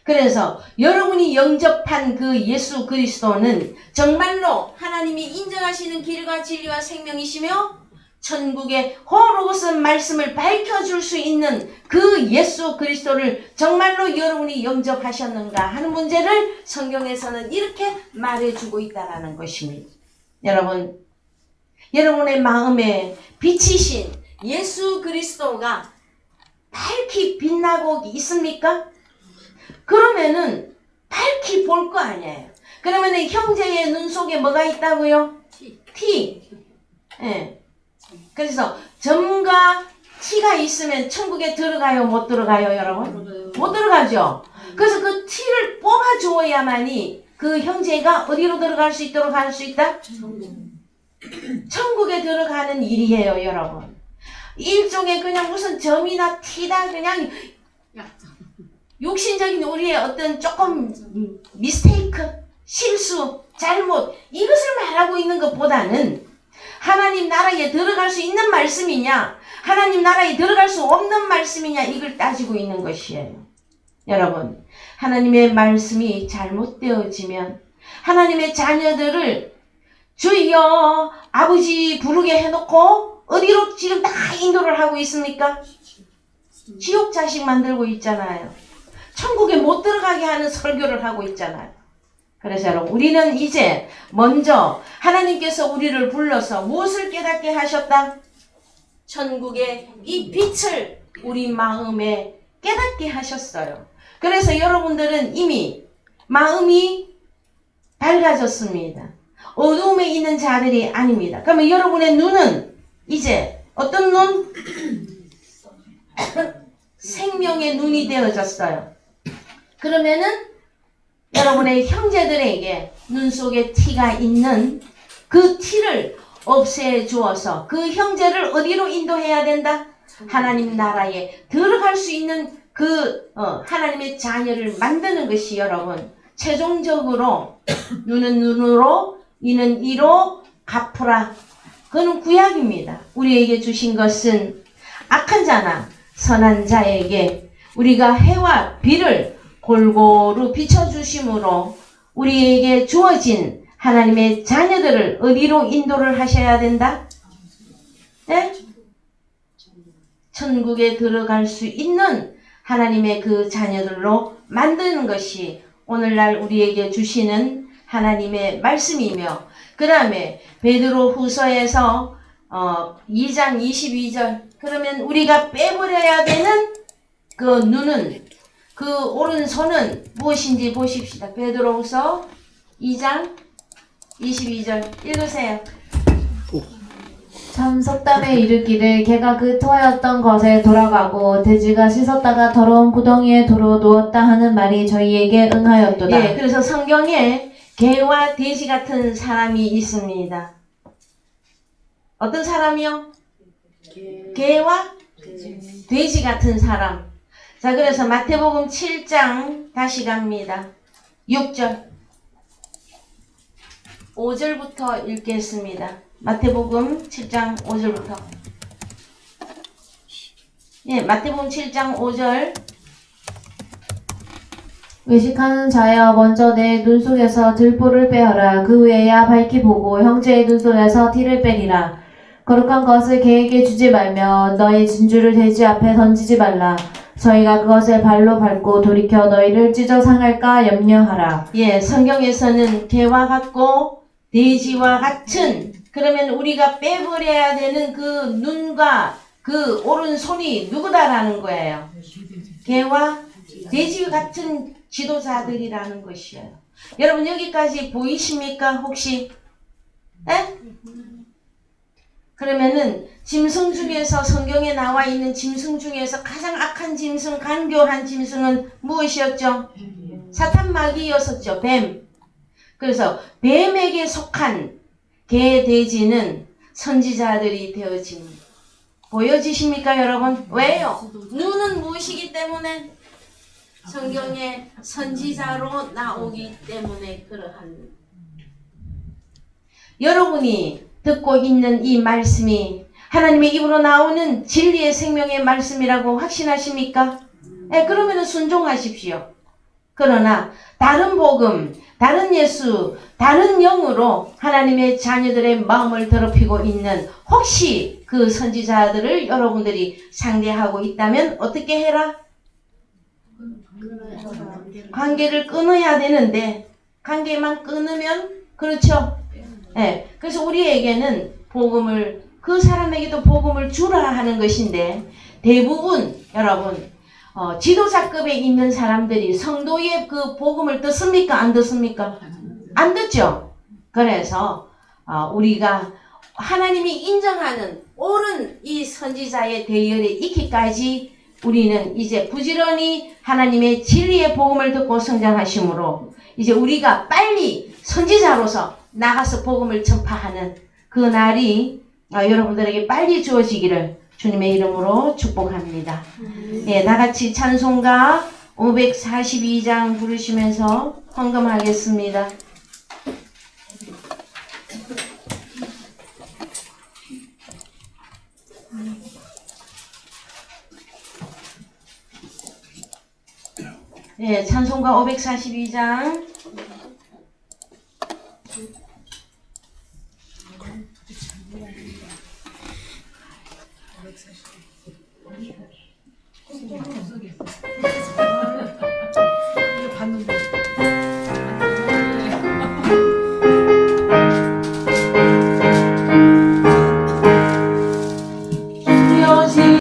그래서 여러분이 영접한 그 예수 그리스도는 정말로 하나님이 인정하시는 길과 진리와 생명이시며 천국의 호로고스 말씀을 밝혀줄 수 있는 그 예수 그리스도를 정말로 여러분이 영접하셨는가 하는 문제를 성경에서는 이렇게 말해주고 있다는 것입니다. 여러분, 여러분의 마음에 빛이신 예수 그리스도가 밝히 빛나고 있습니까? 그러면은 밝히 볼 거 아니에요. 그러면은 형제의 눈 속에 뭐가 있다고요? 티. 예. 그래서 점과 티가 있으면 천국에 들어가요, 못 들어가요, 여러분? 못 들어가죠. 그래서 그 티를 뽑아 주어야만이 그 형제가 어디로 들어갈 수 있도록 할 수 있다? 천국에 들어가는 일이에요, 여러분. 일종의 그냥 무슨 점이나 티다 그냥 육신적인 우리의 어떤 조금 미스테이크, 실수, 잘못 이것을 말하고 있는 것보다는 하나님 나라에 들어갈 수 있는 말씀이냐, 하나님 나라에 들어갈 수 없는 말씀이냐, 이걸 따지고 있는 것이에요. 여러분, 하나님의 말씀이 잘못되어지면 하나님의 자녀들을 주여 아버지 부르게 해놓고 어디로 지금 다 인도를 하고 있습니까? 지옥 자식 만들고 있잖아요. 천국에 못 들어가게 하는 설교를 하고 있잖아요. 그래서 여러분, 우리는 이제 먼저 하나님께서 우리를 불러서 무엇을 깨닫게 하셨다? 천국의 이 빛을 우리 마음에 깨닫게 하셨어요. 그래서 여러분들은 이미 마음이 밝아졌습니다. 어두움에 있는 자들이 아닙니다. 그러면 여러분의 눈은 이제 어떤 눈? 생명의 눈이 되어졌어요. 그러면은 여러분의 형제들에게 눈 속에 티가 있는 그 티를 없애주어서 그 형제를 어디로 인도해야 된다? 하나님 나라에 들어갈 수 있는 그 하나님의 자녀를 만드는 것이 여러분 최종적으로 눈은 눈으로 이는 이로 갚으라. 그는 구약입니다. 우리에게 주신 것은 악한 자나 선한 자에게 우리가 해와 비를 골고루 비춰주심으로 우리에게 주어진 하나님의 자녀들을 어디로 인도를 하셔야 된다? 네? 천국에 들어갈 수 있는 하나님의 그 자녀들로 만드는 것이 오늘날 우리에게 주시는 하나님의 말씀이며 그 다음에 베드로 후서에서 2장 22절 그러면 우리가 빼버려야 되는 그 눈은 그 오른손은 무엇인지 보십시다. 베드로후서 2장 22절 읽으세요. 참 속담에 이르기를 개가 그 터였던 것에 돌아가고 돼지가 씻었다가 더러운 구덩이에 도로 누웠다 하는 말이 저희에게 응하였도다. 네, 그래서 성경에 개와 돼지 같은 사람이 있습니다. 어떤 사람이요? 개와 돼지 같은 사람. 자, 그래서 마태복음 7장 다시 갑니다. 6절 5절부터 읽겠습니다. 마태복음 7장 5절부터. 예, 마태복음 7장 5절. 외식하는 자여 먼저 내 눈 속에서 들보를 빼어라. 그 후에야 밝히 보고 형제의 눈 속에서 티를 빼리라. 거룩한 것을 개에게 주지 말며 너희 진주를 돼지 앞에 던지지 말라. 저희가 그것을 발로 밟고 돌이켜 너희를 찢어 상할까 염려하라. 예, 성경에서는 개와 같고 돼지와 같은 그러면 우리가 빼버려야 되는 그 눈과 그 오른손이 누구다라는 거예요. 개와 돼지 같은 지도자들이라는 것이에요. 여러분 여기까지 보이십니까 혹시? 에? 그러면은 짐승 중에서 성경에 나와 있는 짐승 중에서 가장 악한 짐승, 간교한 짐승은 무엇이었죠? 사탄 마귀였었죠. 뱀. 그래서 뱀에게 속한 개, 돼지는 선지자들이 되어집니다. 보여지십니까 여러분? 왜요? 눈은 무엇이기 때문에? 성경에 선지자로 나오기 때문에 그러한 여러분이 듣고 있는 이 말씀이 하나님의 입으로 나오는 진리의 생명의 말씀이라고 확신하십니까? 네, 그러면 순종하십시오. 그러나 다른 복음, 다른 예수, 다른 영으로 하나님의 자녀들의 마음을 더럽히고 있는 혹시 그 선지자들을 여러분들이 상대하고 있다면 어떻게 해라? 관계를 끊어야 되는데 관계만 끊으면 그렇죠. 네, 그래서 우리에게는 복음을 그 사람에게도 복음을 주라 하는 것인데 대부분 여러분 지도자급에 있는 사람들이 성도의 그 복음을 듣습니까? 안 듣습니까? 안 듣죠. 그래서 우리가 하나님이 인정하는 옳은 이 선지자의 대열에 있기까지 우리는 이제 부지런히 하나님의 진리의 복음을 듣고 성장하심으로 이제 우리가 빨리 선지자로서 나가서 복음을 전파하는 그 날이 여러분들에게 빨리 주어지기를 주님의 이름으로 축복합니다. 예, 다같이 찬송가 542장 부르시면서 헌금하겠습니다. 예, 찬송가 542장